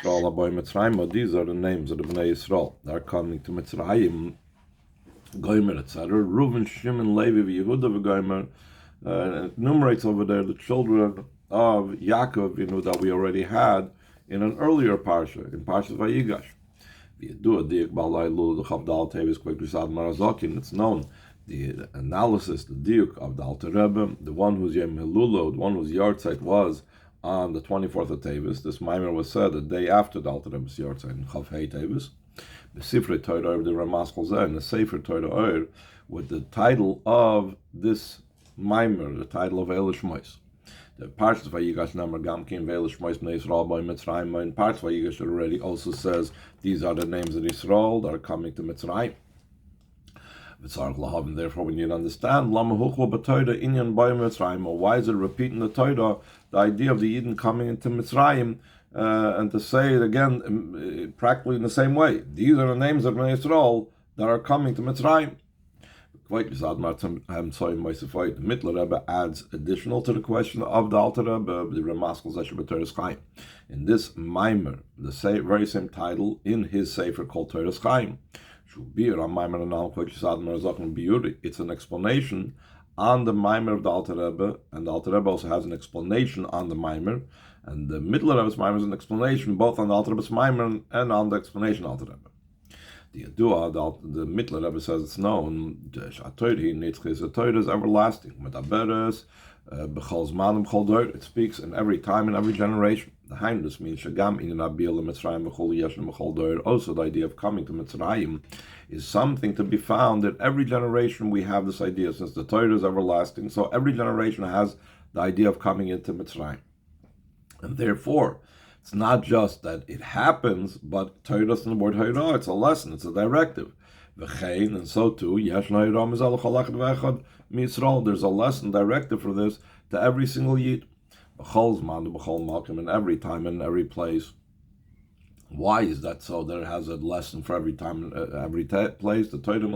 Israel, abאים Mitzrayim. These are the names of the Bnei Israel. They're coming to Mitzrayim, Goymer, etc. Reuven, Shimon, Levi, Yehuda, Goymer. It enumerates over there the children of Yaakov, that we already had in an earlier parsha, in Parsha Vayigash. It's known the analysis, the diuk of the Alter Rebbe, the one whose Yom Helula, the one whose Yartzeit was on the 24th of Tevis. This Maimer was said the day after the Alter Rebbe's Yartzeit in Chav Hei Tevis. The Sifrei Torah of the Ramaskal Zeh, and the Sefer Torah with the title of this Maimer, the title of Ve'ela Shmois. The parts of Vayigash Namar Gamkin Ve'ela Shmois Bnei Yisrael by Mitzrayim. In parts of Vayigash already also says these are the names of Yisrael that are coming to Mitzrayim. And therefore, we need to understand why is it repeating the Torah, the idea of the Yidden coming into Mitzrayim, and to say it again practically in the same way. These are the names of Bnei Yisrael that are coming to Mitzrayim. The Mittler Rebbe adds additional to the question of the Alter Rebbe, the Ramaskal Zesher B'Toras Chaim. In this Maimer, the very same title in his Sefer called Toras Chaim. It's an explanation on the Maimer of the Alter Rebbe, and the Alter Rebbe also has an explanation on the Maimer, and the Mittler Rebbe's Maimer is an explanation both on the Alter Rebbe's Maimer and on the explanation of the Alter Rebbe. The Mittler Rebbe says it's known, the Torah is everlasting. It speaks in every time, in every generation. The Heinrus means also the idea of coming to Mitzrayim is something to be found in every generation. We have this idea, since the Torah is everlasting, so every generation has the idea of coming into Mitzrayim. And therefore, it's not just that it happens, but Torah in the word Torah, it's a lesson, it's a directive. And so too, there's a lesson directive for this to every single Yid. In every time and every place. Why is that so? That it has a lesson for every time, every place. The Torah in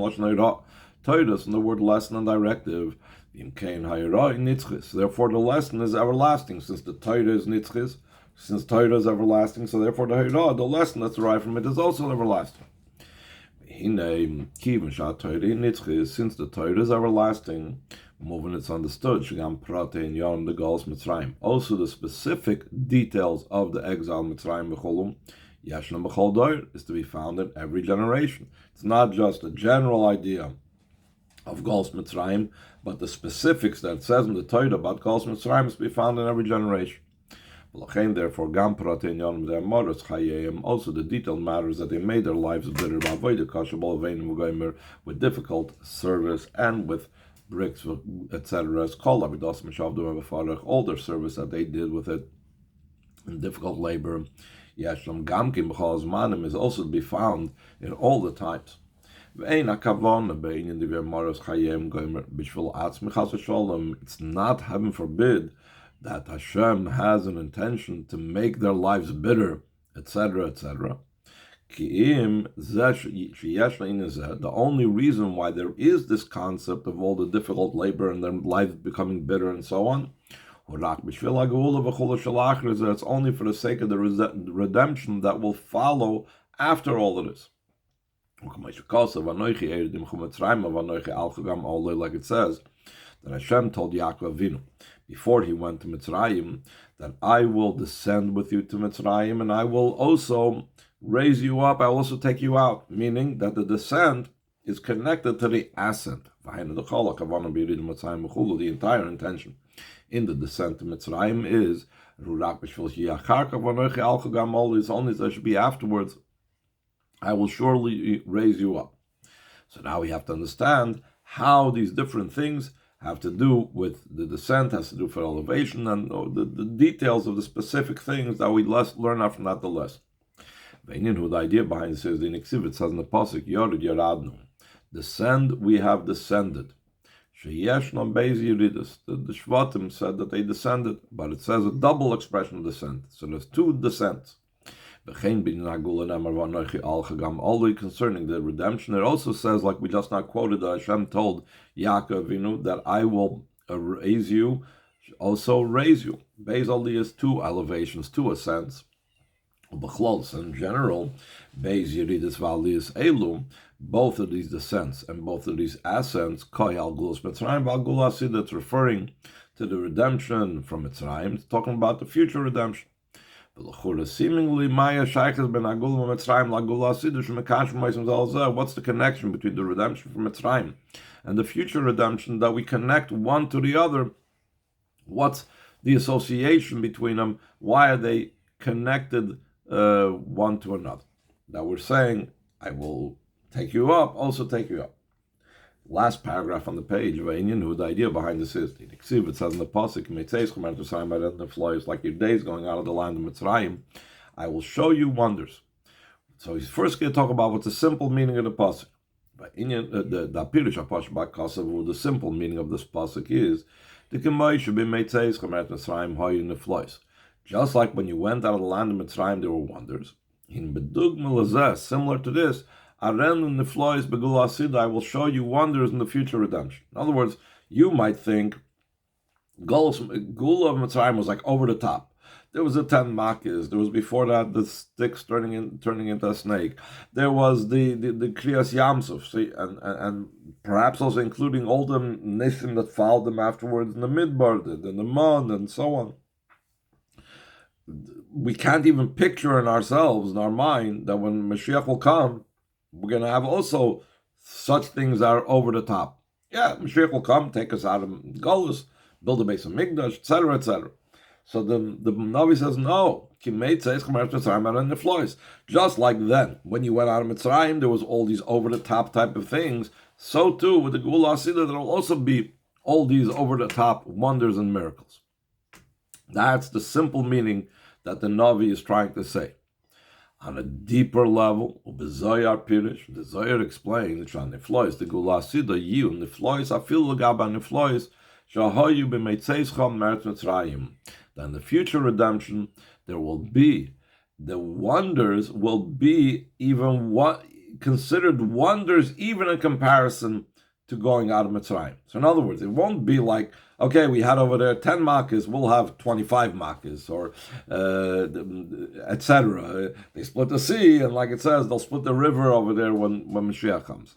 the word lesson and directive. Therefore, the lesson is everlasting, since the Torah is nitzchis. Since Torah is everlasting, so therefore the lesson that's derived from it is also everlasting. Since the Torah is everlasting, moving it's understood. Also, the specific details of the exile Mitzrayim is to be found in every generation. It's not just a general idea of Golos Mitzrayim, but the specifics that it says in the Torah about Golos Mitzrayim is to be found in every generation. Therefore, also the detailed matters that they made their lives bitter with difficult service and with bricks, etc. All their service that they did with it in difficult labor. Is also to be found in all the times. It's not, heaven forbid, that Hashem has an intention to make their lives bitter, etc., etc. The only reason why there is this concept of all the difficult labor and their lives becoming bitter and so on, it's only for the sake of the redemption that will follow after all of this. Like it says, that Hashem told Yaakov Avinu before he went to Mitzrayim that I will descend with you to Mitzrayim and I will also raise you up, I will also take you out, meaning that the descent is connected to the ascent. The entire intention in the descent to Mitzrayim is only that should be afterwards, I will surely raise you up. So now we have to understand how these different things have to do with the descent, has to do for elevation, and the details of the specific things that we learn out from that the less. The idea behind it says, it says in the pasuk, Yored Yoradnu, descend, we have descended. The Shvatim said that they descended, but it says a double expression of descent. So there's two descents. Only concerning the redemption, it also says, like we just now quoted, that Hashem told Yaakov that I will raise you, also raise you. Beis only is two elevations, two ascents. B'chlos, in general, Beis Yeridus V'Aliyus Elu, both of these descents and both of these ascents, Koi Al Gulas Mitzrayim V'Al Gulas Sid, that's referring to the redemption from Mitzrayim. It's talking about the future redemption. Seemingly, Maya Shaykhas ben Agul Mitzrayim L'Agula Sid, Shemekash Ma'asim Zalzeh. What's the connection between the redemption from Mitzrayim and the future redemption, that we connect one to the other? What's the association between them? Why are they connected one to another? That we're saying, I will take you up, also take you up. Last paragraph on the page, the idea behind this is, it says in the Pasuk, like your days going out of the land of Mitzrayim, I will show you wonders. So he's first going to talk about what's the simple meaning of the Pasuk. The simple meaning of this Pasuk is, just like when you went out of the land of Mitzrayim, there were wonders. Similar to this, I will show you wonders in the future redemption. In other words, you might think Gula of Mitzrayim was like over the top. There was the 10 Makkahs. There was before that the sticks turning into a snake. There was the Kriyas Yamsuf, see, and perhaps also including all the Nisim that followed them afterwards in the Midbar, in the Mon, and so on. We can't even picture in ourselves, in our mind, that when Mashiach will come, we're going to have also such things that are over the top. Yeah, Mashiach will come, take us out of Golus, build a base of Mikdash, etc., etc. So the Navi says, no, just like then, when you went out of Mitzrayim, there was all these over-the-top type of things. So too, with the Gula Asidah, there will also be all these over-the-top wonders and miracles. That's the simple meaning that the Navi is trying to say. On a deeper level, the Zohar explains, the Gula Asidah, you, Niflois, Afil Gaba Niflois, Shahoyu b'meitzeischam meretz Mitzrayim. Then the future redemption, there will be, the wonders will be even considered wonders even in comparison to going out of Mitzrayim. So in other words, it won't be like, okay, we had over there 10 Makkahs, we'll have 25 Makkahs, or etc. They split the sea, and like it says, they'll split the river over there when Mashiach comes.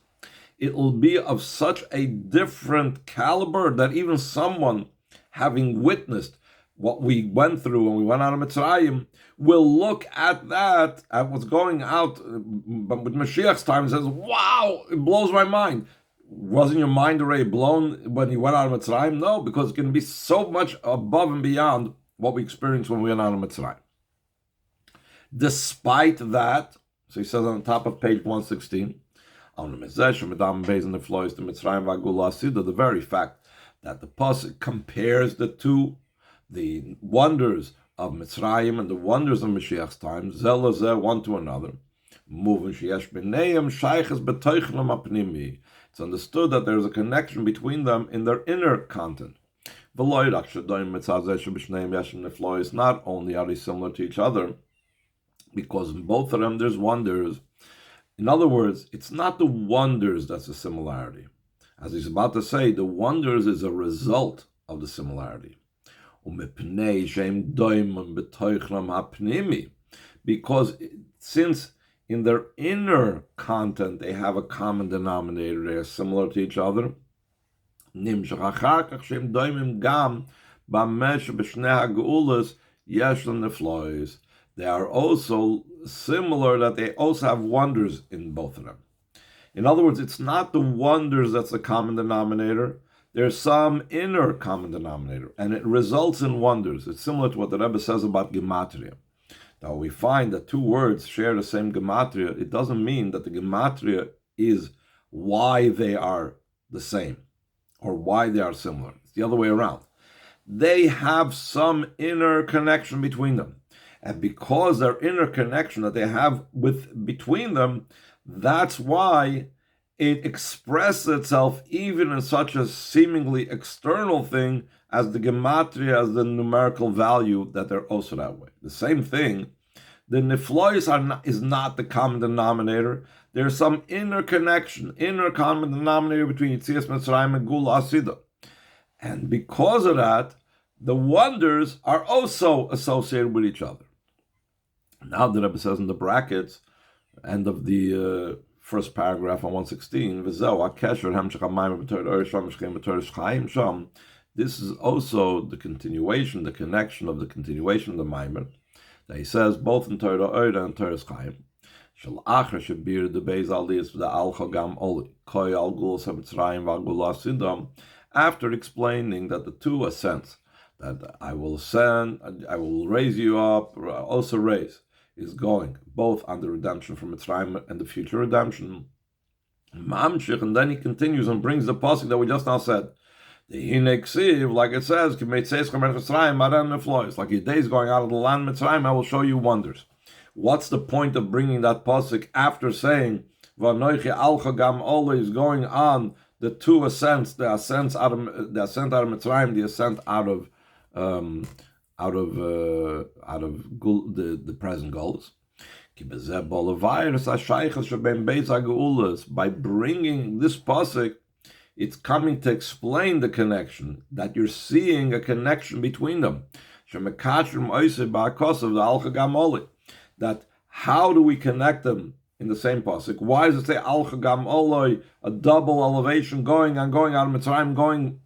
It will be of such a different caliber that even someone having witnessed what we went through when we went out of Mitzrayim will look at that, at what's going out, but with Mashiach's time, and says, wow, it blows my mind. Wasn't your mind already blown when you went out of Mitzrayim? No, because it's going to be so much above and beyond what we experienced when we went out of Mitzrayim. Despite that, so he says on the top of page 116, the very fact that the Pasuk compares the two, the wonders of Mitzrayim and the wonders of Mashiach's time, one to another. It's understood that there is a connection between them in their inner content. Not only are they similar to each other, because in both of them there's wonders. In other words, it's not the wonders that's a similarity. As he's about to say, the wonders is a result of the similarity. Because since in their inner content they have a common denominator, they are similar to each other, they are also similar, that they also have wonders in both of them. In other words, it's not the wonders that's the common denominator. There's some inner common denominator, and it results in wonders. It's similar to what the Rebbe says about gematria. Now we find that two words share the same gematria. It doesn't mean that the gematria is why they are the same or why they are similar. It's the other way around. They have some inner connection between them. And because their inner connection that they have between them, that's why it expresses itself even in such a seemingly external thing as the gematria, as the numerical value, that they're also that way. The same thing, the niflois is not the common denominator. There's some inner connection, inner common denominator between Yitzias Mitzrayim and Gula Asidah. And because of that, the wonders are also associated with each other. Now the Rebbe says in the brackets, end of the first paragraph on 116, this is also the continuation, the connection of the continuation of the Maimer, that he says both in Torah Oida and Torah Chaim. After explaining that the two ascents, that I will ascend, I will raise you up, also raise, is going both on the redemption from Mitzrayim and the future redemption. And then he continues and brings the pasuk that we just now said. The Hineksiv, like it says, like your days going out of the land Mitzrayim, I will show you wonders. What's the point of bringing that pasuk after saying is going on the two ascents, the ascent out of Mitzrayim, the ascent out of the present goals. By bringing this pasuk, it's coming to explain the connection, that you're seeing a connection between them. That how do we connect them in the same pasuk? Why does it say Al Chagam Oloi, a double elevation going out of Mitzrayim, going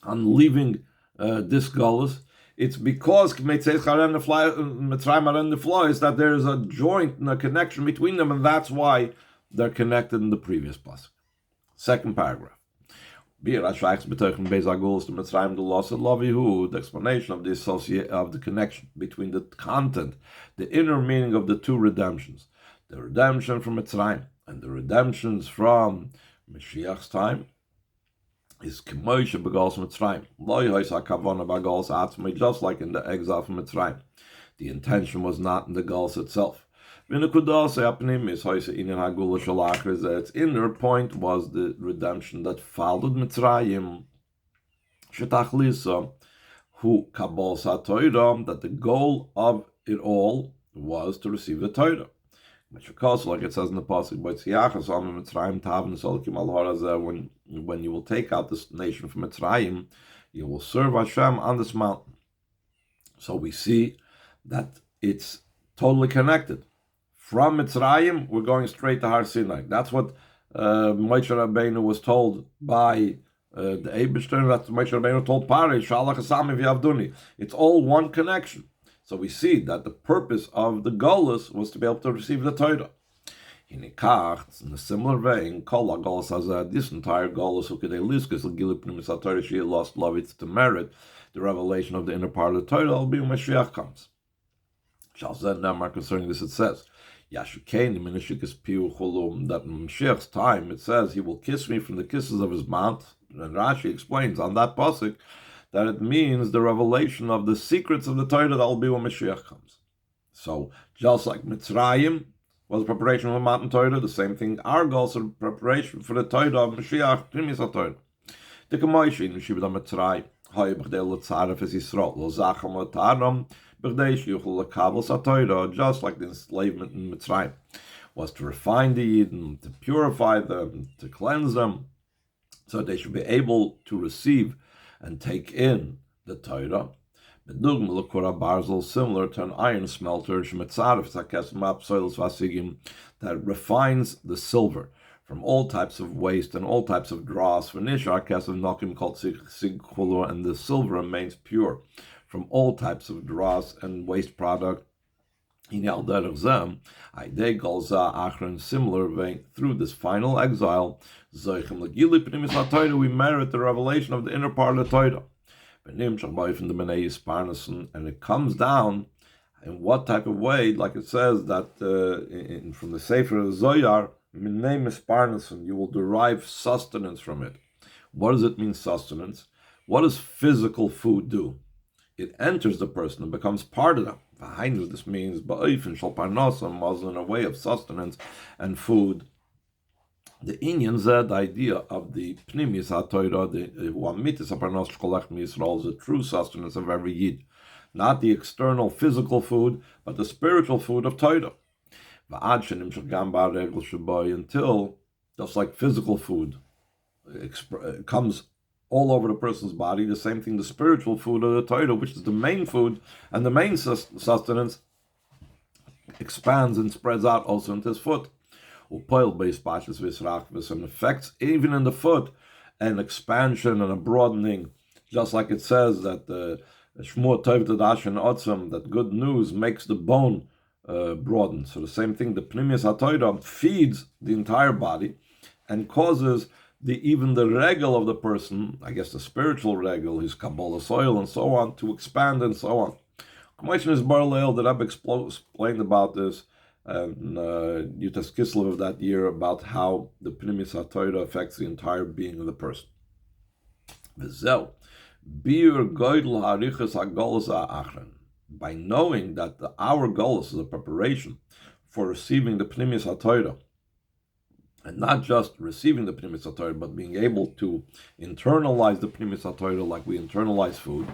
on leaving this Golus? It's because Mitzrayim the fly is that there is a joint and a connection between them, and that's why they're connected in the previous pasuk. Second paragraph. The explanation of the connection between the content, the inner meaning of the two redemptions, the redemption from Mitzrayim and the redemptions from Mashiach's time, is K'moishe B'Gals Mitzrayim. Just like in the exile from Mitzrayim, the intention was not in the Gals itself. Its inner point was the redemption that followed Mitzrayim. Who Kabbalah Torah, that the goal of it all was to receive the Torah. Like it says in the pasuk, when you will take out this nation from Mitzrayim, you will serve Hashem on this mountain. So we see that it's totally connected. From Mitzrayim, we're going straight to Har Sinai. That's what Moshe Rabbeinu was told by the Eibishter. That's Moshe Rabbeinu told Parei, Shalach Hasam V'Yavduni. It's all one connection. So we see that the purpose of the Golus was to be able to receive the Torah. In a similar vein, Kol HaGolus has this entire Golus she lost love, it's to merit the revelation of the inner part of the Torah. Albeit Mashiach comes. Concerning this, it says, that in Mashiach's time, it says, he will kiss me from the kisses of his mouth. And Rashi explains on that pasuk that it means the revelation of the secrets of the Torah that will be when Mashiach comes. So, just like Mitzrayim was preparation of the mountain Torah, the same thing, our goals are preparation for the Torah of Mashiach, Primis HaTorah. The K'moish in Shibud HaMitzrayim, Hoy B'chdei L'tzaref Es Yisrael, Lo Zachem L'taram, just like the enslavement in Mitzrayim was to refine the Eden, to purify them, to cleanse them, so they should be able to receive and take in the Torah. Similar to an iron smelter that refines the silver from all types of waste and all types of dross, and the silver remains pure from all types of dross and waste product. In similar vein, through this final exile, we merit the revelation of the inner part of the Torah. And it comes down in what type of way, like it says that from the Sefer of Zoyar, you will derive sustenance from it. What does it mean, sustenance? What does physical food do? It enters the person and becomes part of them. This means in a way of sustenance and food. The Inyan said the idea of the Pnimis HaTorah, the Huamitis HaParnos Shkolech MiYisrael, is the true sustenance of every Yid. Not the external physical food, but the spiritual food of Torah. Until, just like physical food comes all over the person's body, the same thing, the spiritual food of the Torah, which is the main food and the main sustenance, expands and spreads out also into his foot. And affects even in the foot an expansion and a broadening, just like it says that Shmut that good news makes the bone broaden. So the same thing, the Pnimius HaTorah feeds the entire body and causes even the regel of the person, I guess the spiritual regel, his Kabbalah soil and so on, to expand and so on. Commission is Barleil that I've explained about this and Yutas Kislev of that year about how the Pnimius HaTorah affects the entire being of the person. V'zeu, bir goydel harichas ha'golos ha'achron. By knowing that our golos is a preparation for receiving the Pnimius HaTorah, and not just receiving the Pnimius HaTorah, but being able to internalize the Pnimius HaTorah like we internalize food.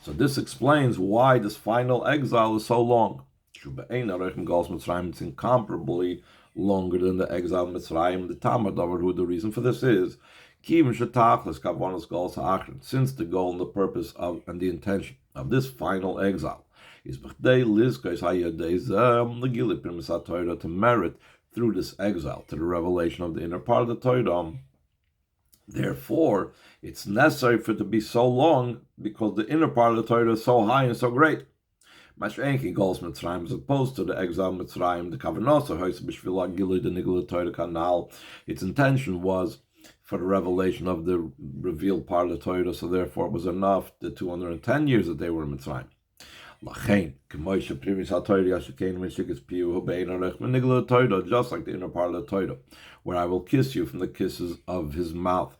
So this explains why this final exile is so long. It's incomparably longer than the exile in Mitzrayim. The Talmud Davar, the reason for this is since the goal and the purpose of and the intention of this final exile is to merit through this exile to the revelation of the inner part of the Torah. Therefore, it's necessary for it to be so long because the inner part of the Torah is so high and so great. Mash'enki goes Mitzrayim as opposed to the exile Mitzrayim, the Kavanasa, the Torah Kanal. Its intention was for the revelation of the revealed part of the Torah, so therefore it was enough the 210 years that they were in Mitzrayim. Just like the inner part of the Torah, where I will kiss you from the kisses of his mouth,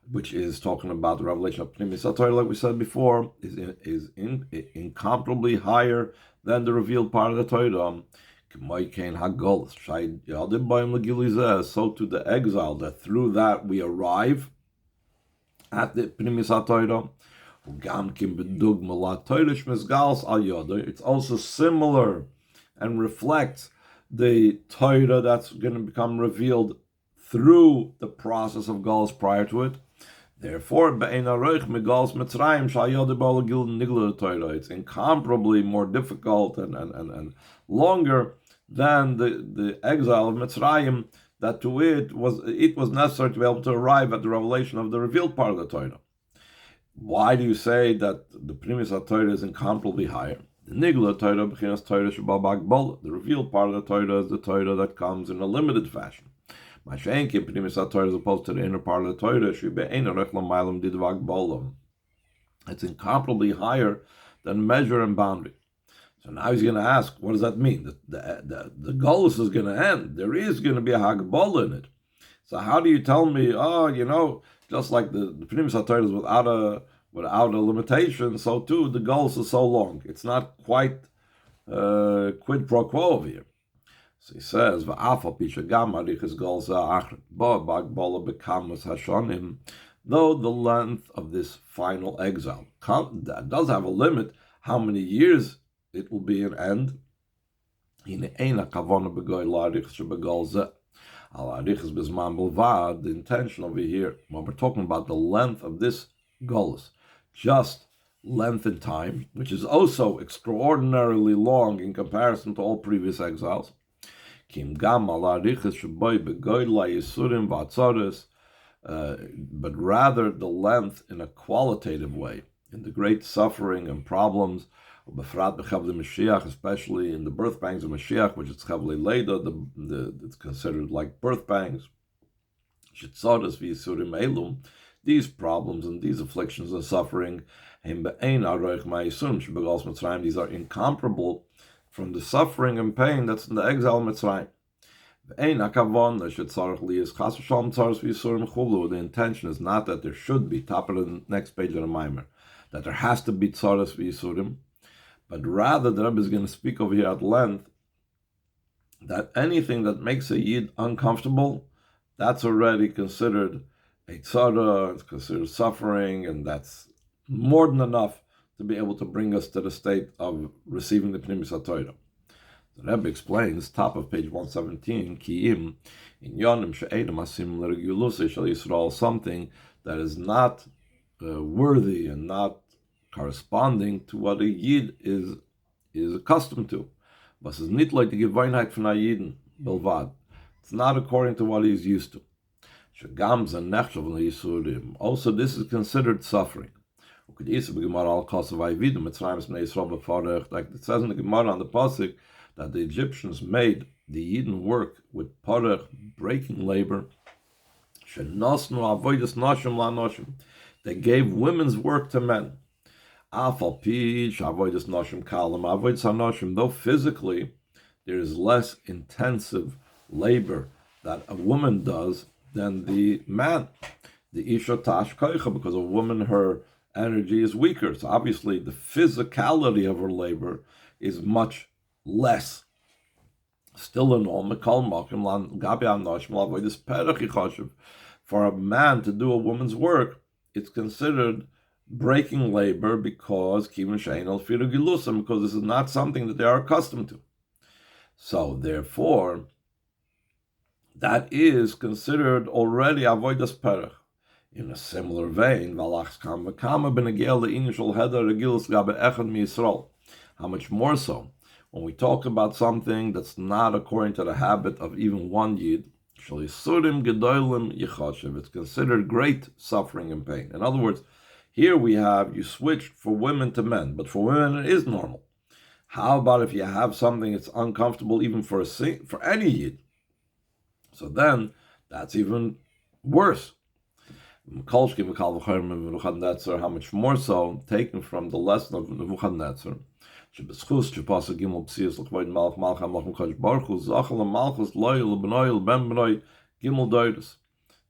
which is talking about the revelation of Pnimius HaTorah, like we said before, is incomparably higher than the revealed part of the Torah. So to the exile, that through that we arrive at the Pnimius HaTorah. It's also similar and reflects the Torah that's going to become revealed through the process of Galus prior to it. Therefore, it's incomparably more difficult and longer than the exile of Mitzrayim, that to it was necessary to be able to arrive at the revelation of the revealed part of the Torah. Why do you say that the Pnimius HaTorah is incomparably higher? The Nigla Torah, B'chinas Torah Shebal, the revealed part of the Torah is the Torah that comes in a limited fashion. Mash'enki Pnimius HaTorah as opposed to the inner part of the Torah, it's incomparably higher than measure and boundary. So now he's going to ask, what does that mean? The Golus is going to end. There is going to be a Hagbola in it. So how do you tell me, just like the Pnimius HaTorah is without a limitation, so too the Golus is so long. It's not quite quid pro quo over here. So he says, though the length of this final exile that does have a limit, how many years it will be an end. The intention over here, when we're talking about the length of this Golus, just length in time, which is also extraordinarily long in comparison to all previous exiles. But rather the length in a qualitative way, in the great suffering and problems, especially in the birth pangs of Mashiach, which is Chavli Leda, it's considered like birth pangs. These problems and these afflictions and suffering, these are incomparable from the suffering and pain that's in the exile of Mitzrayim. The intention is not that there should be, top of the next page of the Maimer, that there has to be tzaras v'yisurim, but rather the Rebbe is going to speak over here at length that anything that makes a Yid uncomfortable, that's already considered a tzara, it's considered suffering, and that's more than enough to be able to bring us to the state of receiving the Pnimius HaTorah. The Rebbe explains, top of page 117, Ki'im, in Yonim she'edem asim l'regulusei shel Yisrael, something that is not worthy and not corresponding to what a Yid is accustomed to. Was is nicht like the Gewohnheit von Ayiden, Bilvad. It's not according to what he's used to. Also, this is considered suffering. Like it says in the Gemara on the Pasuk that the Egyptians made the Yidden work with parach, breaking labor. They gave women's work to men. Though physically there is less intensive labor that a woman does than the man. The Isha Tash Koicha, because a woman, her energy is weaker. So obviously the physicality of her labor is much less. Still in all, for a man to do a woman's work, it's considered breaking labor because this is not something that they are accustomed to. So therefore, that is considered already avodas perach. In a similar vein, how much more so when we talk about something that's not according to the habit of even one yid, it's considered great suffering and pain. In other words, here we have, you switched for women to men, but for women it is normal. How about if you have something that's uncomfortable even for any yid? So then, that's even worse. How much more so, taken from the lesson of Nebuchadnezzar. It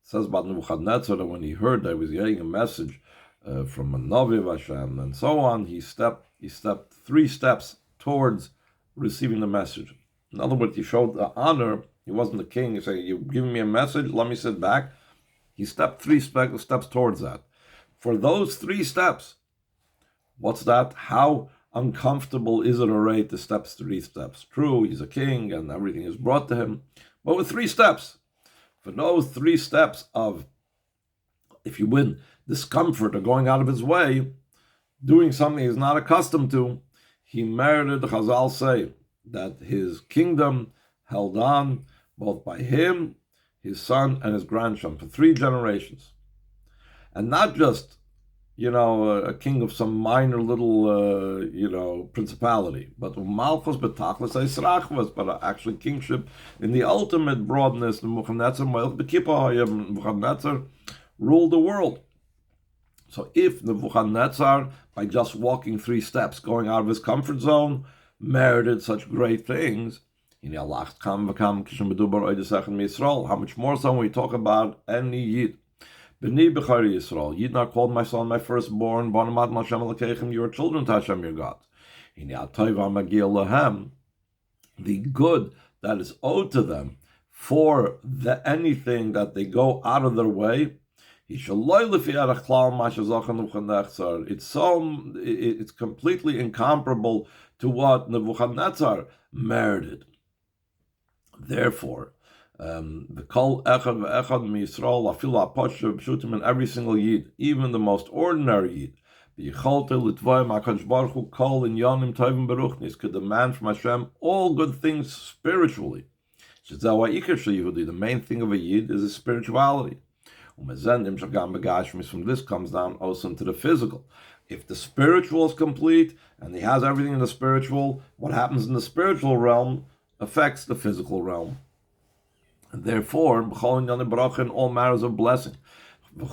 says about Nebuchadnezzar that when he heard that he was getting a message from a Navi of Hashem and so on, he stepped 3 steps towards receiving the message. In other words, he showed the honor. He wasn't the king. He said, "You've given me a message, let me sit back." He stepped 3 steps towards that. For those 3 steps, what's that? How uncomfortable is it already to step 3 steps? True, he's a king and everything is brought to him. But with 3 steps, for those 3 steps of, if you win, discomfort or going out of his way, doing something he's not accustomed to, he merited, the Chazal say, that his kingdom held on both by him, his son, and his grandson for 3 generations. And not just, a king of some minor little, principality, but Malchus betachlis eisrachvas, but actually kingship in the ultimate broadness. Nebuchadnezzar ruled the world. So if Nebuchadnezzar, by just walking 3 steps, going out of his comfort zone, merited such great things, how much more so when we talk about any Yid. Yid not called my son, my firstborn, your children to Hashem your God. The good that is owed to them for anything that they go out of their way, it's completely incomparable to what Nebuchadnezzar merited. Therefore, the kol echad ve'echad miYisrael afilu ha'posher b'shutim, in every single yid, even the most ordinary yid, v'yicholte l'tvoim HaKadosh Baruch Hu kol inyanim tovim beruchnis, could demand from Hashem all good things spiritually. The main thing of a yid is his spirituality. From this comes down also into the physical. If the spiritual is complete and he has everything in the spiritual, what happens in the spiritual realm affects the physical realm. And therefore, in all matters of blessing, in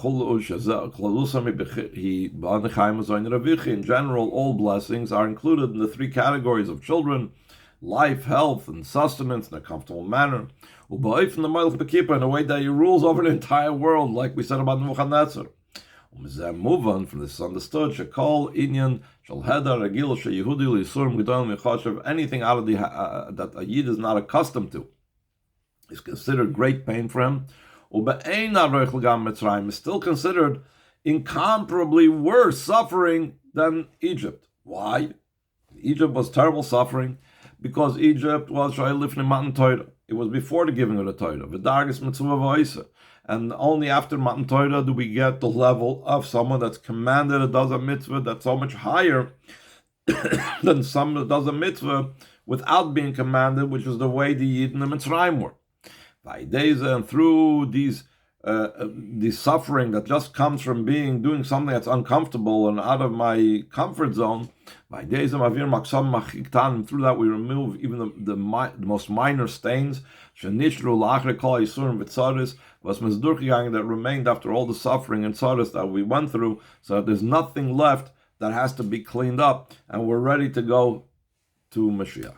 general, all blessings are included in the 3 categories of children: life, health, and sustenance in a comfortable manner. In a way that he rules over the entire world, like we said about Nebuchadnezzar. From this is understood, anything out of that a Yid is not accustomed to is considered great pain for him. Is still considered incomparably worse suffering than Egypt. Why? Egypt was terrible suffering because Egypt was it was before the giving of the Torah. And only after Matan Torah do we get the level of someone that's commanded that does a mitzvah that's so much higher than someone that does a mitzvah without being commanded, which is the way the Yid and the Mitzrayim were. And through these the suffering that just comes from doing something that's uncomfortable and out of my comfort zone, and through that we remove even the most minor stains that remained after all the suffering and tzaras that we went through, so that there's nothing left that has to be cleaned up, and we're ready to go to Mashiach.